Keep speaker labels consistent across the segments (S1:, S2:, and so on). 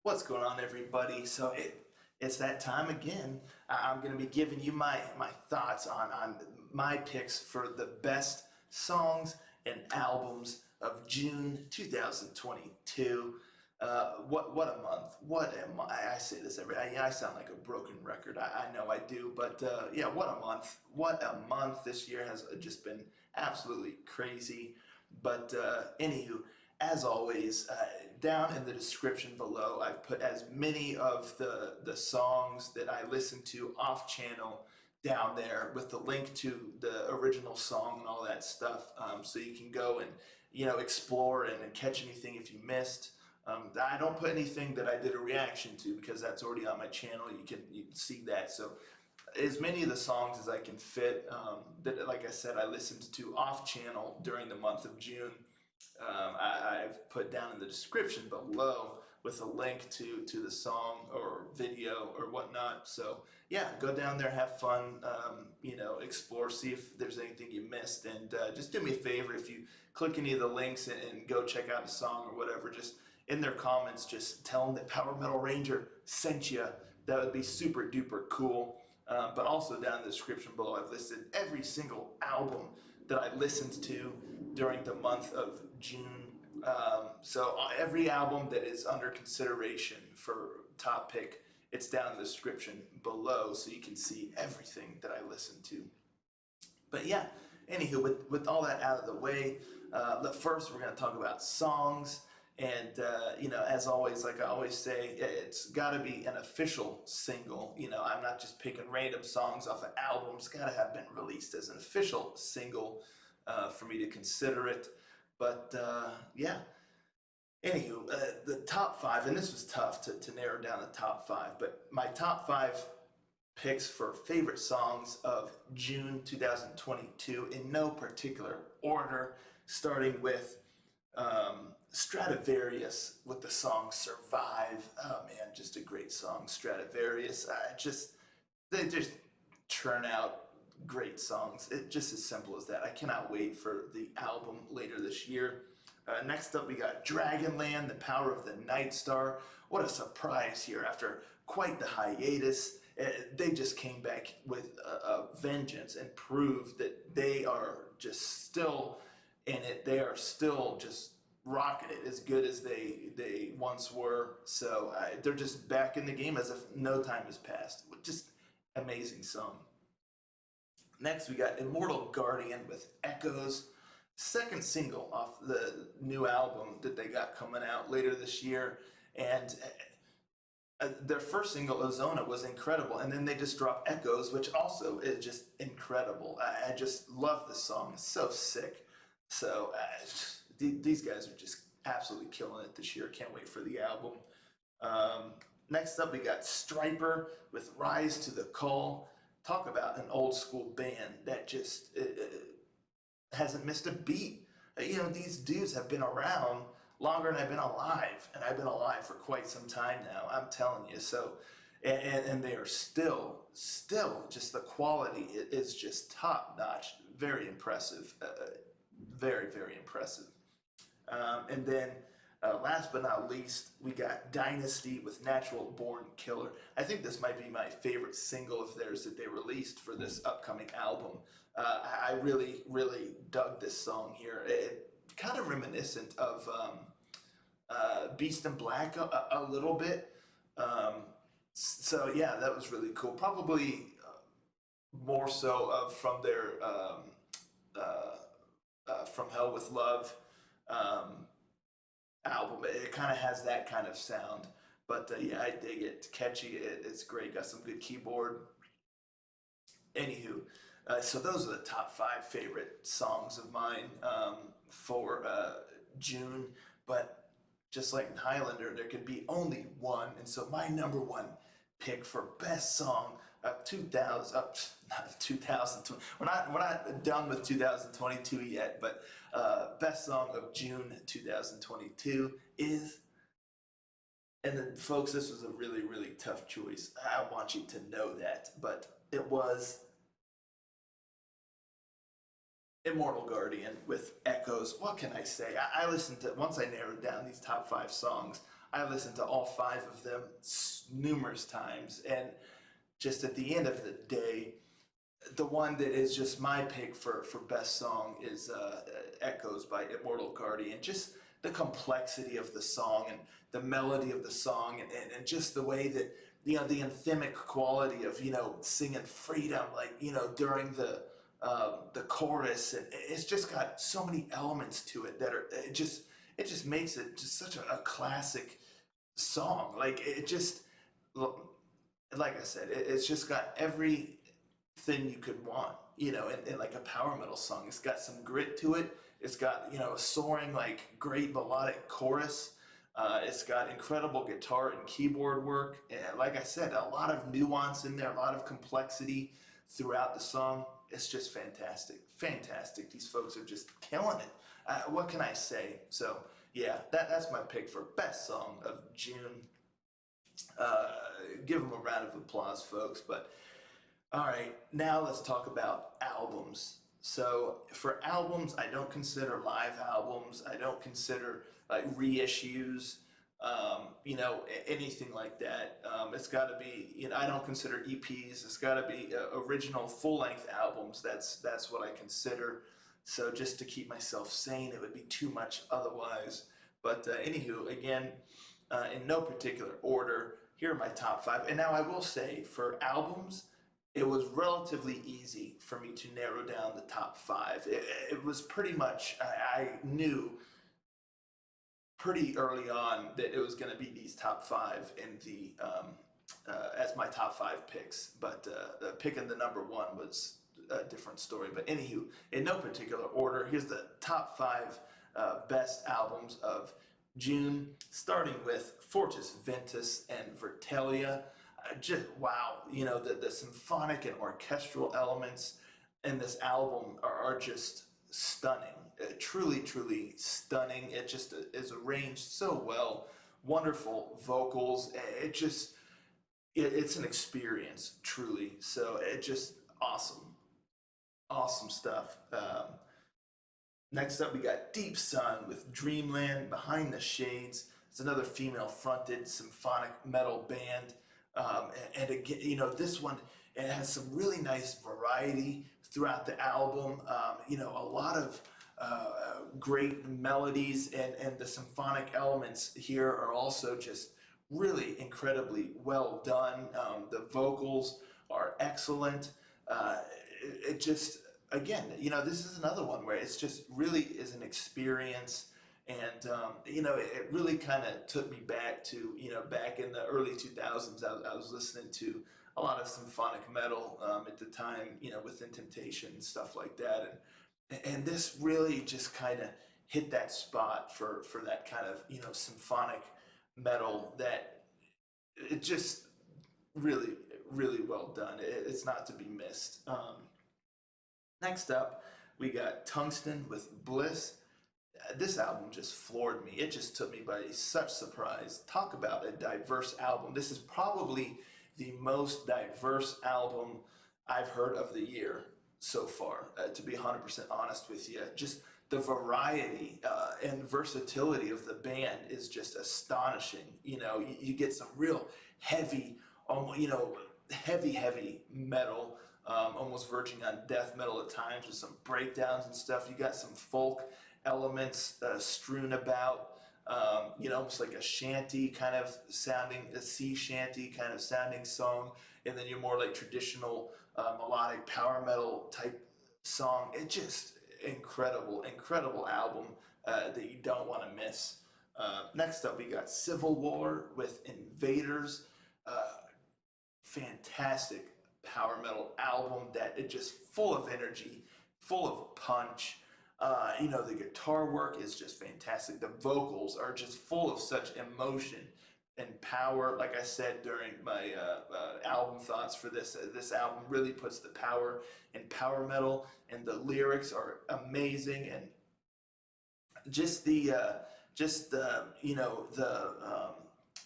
S1: What's going on, everybody? It's that time again. I'm going to be giving you my thoughts on my picks for the best songs and albums of June 2022. What a month! What am I say this I sound like a broken record. I know I do, but yeah, what a month! What a month! This year has just been absolutely crazy. But anywho, as always, down in the description below, I've put as many of the songs that I listen to off channel down there with the link to the original song and all that stuff, so you can go and explore and catch anything if you missed. I don't put anything that I did a reaction to because that's already on my channel. You can see that. So as many of the songs as I can fit, that, like I said, I listened to off channel during the month of June. I've put down in the description below with a link to the song or video or whatnot. So yeah, go down there, have fun, explore, see if there's anything you missed, and just do me a favor if you click any of the links and go check out a song or whatever. Just in their comments, just tell them that Power Metal Ranger sent you. That would be super duper cool. But also down in the description below, I've listed every single album that I listened to during the month of June. So every album that is under consideration for top pick, it's down in the description below, so you can see everything that I listened to. But yeah, anywho, with all that out of the way, first we're going to talk about songs. And, as always, like I always say, it's got to be an official single. I'm not just picking random songs off of albums. Got to have been released as an official single for me to consider it. But, yeah. Anywho, the top five, and this was tough to narrow down the top five, but my top five picks for favorite songs of June 2022 in no particular order, starting with Stradivarius with the song Survive. Oh man, just a great song, Stradivarius. They just churn out great songs. It's just as simple as that. I cannot wait for the album later this year. Next up, we got Dragonland, The Power of the Night Star. What a surprise here after quite the hiatus. They just came back with a vengeance and proved that they are just still in it. They are still just rocking it as good as they once were. So they're just back in the game as if no time has passed. Just amazing song. Next, we got Immortal Guardian with Echoes, second single off the new album that they got coming out later this year. And their first single, Ozona, was incredible. And then they just dropped Echoes, which also is just incredible. I just love this song. It's so sick. So these guys are just absolutely killing it this year. Can't wait for the album. Next up, we got Striper with Rise to the Call. Talk about an old school band that just hasn't missed a beat. These dudes have been around longer than I've been alive, and I've been alive for quite some time now. I'm telling you. So, and they are still just the quality is just top notch. Very impressive. Very, very impressive. And then last but not least, we got Dynasty with Natural Born Killer. I think this might be my favorite single of theirs that they released for this upcoming album. I really, really dug this song here. It kind of reminiscent of Beast in Black a little bit. So yeah, that was really cool. Probably more so from their From Hell with Love album. It kind of has that kind of sound, but yeah, I dig it. It's catchy. It's great. Got some good keyboard. Anywho, so those are the top five favorite songs of mine for June. But just like in Highlander, there could be only one, and so my number one pick for best song of 2000, not 2020. We're not done with 2022 yet, but best song of June 2022 is. And then, folks, this was a really, really tough choice. I want you to know that, but it was Immortal Guardian with Echoes. What can I say? I listened to, once I narrowed down these top five songs, I listened to all 5 of them numerous times, and just at the end of the day, the one that is just my pick for best song is Echoes by Immortal Guardian. Just the complexity of the song and the melody of the song, and just the way that, the anthemic quality of, singing freedom, like, during the chorus, and it's just got so many elements to it that it just makes it just such a classic song. Like, like I said, it's just got everything you could want, in like a power metal song. It's got some grit to it. It's got, a soaring, like, great melodic chorus. It's got incredible guitar and keyboard work. And like I said, a lot of nuance in there, a lot of complexity throughout the song. It's just fantastic. Fantastic. These folks are just killing it. What can I say? So, yeah, that's my pick for best song of June. Give them a round of applause, folks. But, all right, now let's talk about albums. So, for albums, I don't consider live albums. I don't consider, like, reissues, anything like that. It's got to be, I don't consider EPs. It's got to be original full-length albums. That's what I consider. So just to keep myself sane, it would be too much otherwise. But anywho, again, in no particular order, here are my top 5. And now I will say, for albums, it was relatively easy for me to narrow down the top 5. It was pretty much, I knew pretty early on that it was going to be these top 5 in the as my top 5 picks, but picking the number 1 was a different story. But anywho, in no particular order, here's the top 5 best albums of June, starting with Fortis, Ventus, and Vertalia. Just wow, the symphonic and orchestral elements in this album are just stunning. Truly stunning. It just is arranged so well. Wonderful vocals. It's an experience, truly. So it just awesome stuff. Next up, we got Deep Sun with Dreamland, Behind the Shades. It's another female-fronted symphonic metal band. And again, this one, it has some really nice variety throughout the album. A lot of great melodies, and the symphonic elements here are also just really incredibly well done. The vocals are excellent. It just, again, this is another one where it's just really is an experience. And, it really kind of took me back to, back in the early 2000s, I was listening to a lot of symphonic metal at the time, Within Temptation and stuff like that. And this really just kind of hit that spot for that kind of, symphonic metal that it just really, really well done. It's not to be missed. Next up, we got Tungsten with Bliss. This album just floored me. It just took me by such surprise. Talk about a diverse album. This is probably the most diverse album I've heard of the year so far, to be 100% honest with you. Just the variety and versatility of the band is just astonishing. You get some real heavy, heavy metal, almost verging on death metal at times, with some breakdowns and stuff. You got some folk elements strewn about, almost like a shanty kind of sounding, a sea shanty kind of sounding song, and then your more like traditional melodic power metal type song. It just incredible album that you don't want to miss. Next up, we got Civil War with Invaders. Fantastic power metal album that it just full of energy, full of punch. The guitar work is just fantastic. The vocals are just full of such emotion and power. Like I said during my album thoughts for this album really puts the power in power metal, and the lyrics are amazing, and just the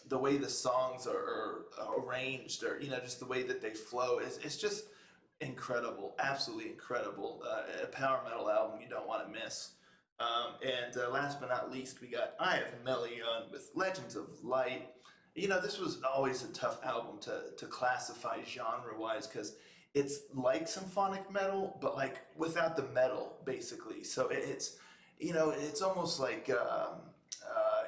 S1: the way the songs are arranged, or just the way that they flow, it's just incredible, absolutely incredible. A power metal album you don't want to miss. And last but not least, we got I Have Melian with Legends of Light. You know, this was always a tough album to classify genre-wise because it's like symphonic metal, but like without the metal, basically. So it's, you know, it's almost like,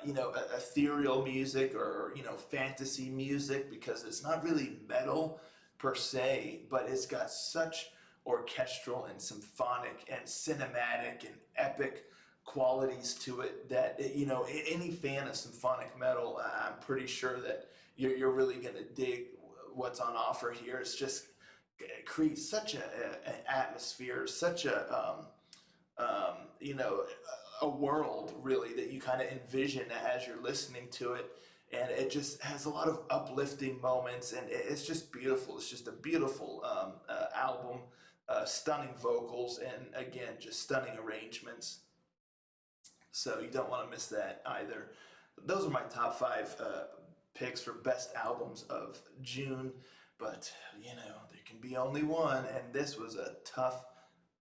S1: you know, ethereal music or, you know, fantasy music because it's not really metal per se, but it's got such orchestral and symphonic and cinematic and epic qualities to it that you know any fan of symphonic metal, I'm pretty sure that you're really gonna dig what's on offer here. It's just it creates such an atmosphere, such a you know a world really that you kind of envision as you're listening to it, and it just has a lot of uplifting moments, and it's just beautiful. It's just a beautiful album, stunning vocals, and again just stunning arrangements. So you don't want to miss that either. Those are my top five picks for best albums of June. But you know there can be only one, and this was a tough,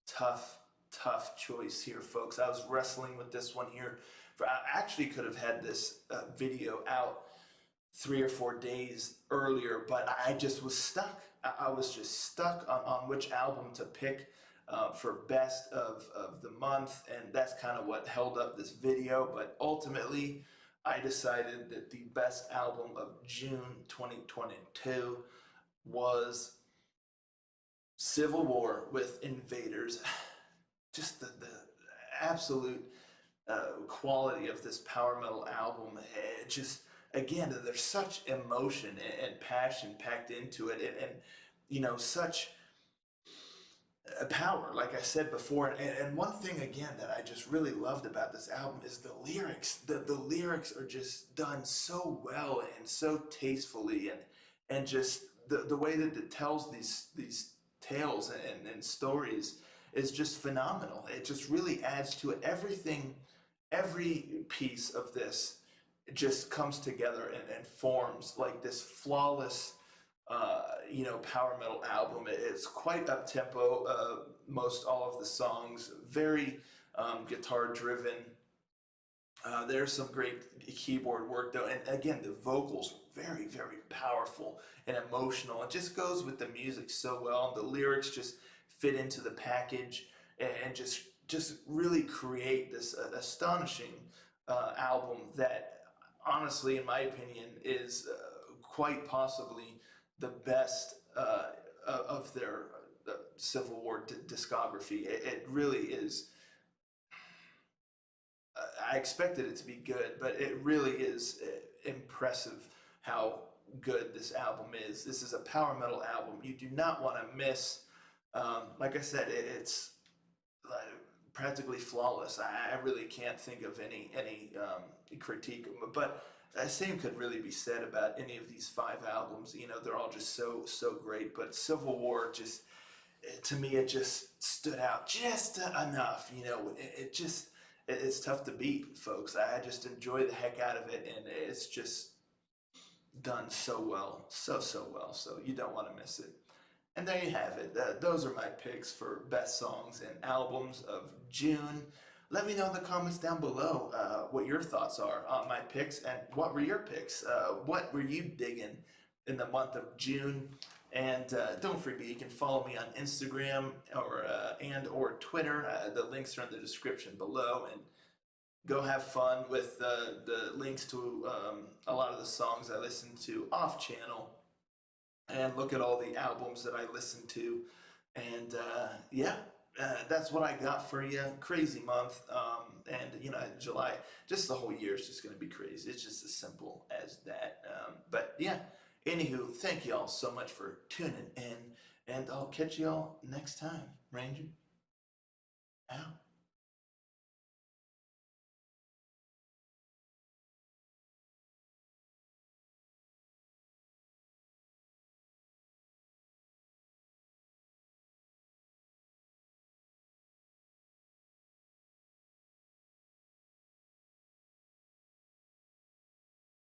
S1: tough choice here, folks. I was wrestling with this one here. I actually could have had this video out 3 or 4 days earlier, but I just was stuck. I was just stuck on which album to pick for best of the month, and that's kind of what held up this video. But ultimately, I decided that the best album of June 2022 was Civil War with Invaders. Just the absolute quality of this power metal album. It just, again, there's such emotion and passion packed into it, and you know, such power, like I said before. And one thing again that I just really loved about this album is the lyrics. The lyrics are just done so well and so tastefully, and just the way that it tells these tales and stories is just phenomenal. It just really adds to it. Every piece of this just comes together and forms like this flawless you know, power metal album. It's quite up tempo. Most all of the songs very guitar driven. There's some great keyboard work though, and again the vocals very powerful and emotional. It just goes with the music so well, and the lyrics just fit into the package and just really create this astonishing album that honestly, in my opinion, is quite possibly the best of their Civil War discography. It really is. I expected it to be good, but it really is impressive how good this album is. This is a power metal album you do not want to miss. Like I said, it's practically flawless. I really can't think of any critique, but the same could really be said about any of these five albums. You know, they're all just so great. But Civil War just, to me, it just stood out just enough. You know, it's tough to beat, folks. I just enjoy the heck out of it, and it's just done so well, so well. So you don't want to miss it. And there you have it. Those are my picks for best songs and albums of June. Let me know in the comments down below what your thoughts are on my picks, and what were your picks? What were you digging in the month of June? And don't forget, you can follow me on Instagram or Twitter. The links are in the description below. And go have fun with the links to a lot of the songs I listen to off channel. And look at all the albums that I listen to. And yeah. That's what I got for you. Crazy month, and you know, July, just the whole year is just going to be crazy. It's just as simple as that. But yeah, anywho, thank you all so much for tuning in, and I'll catch you all next time. Ranger out.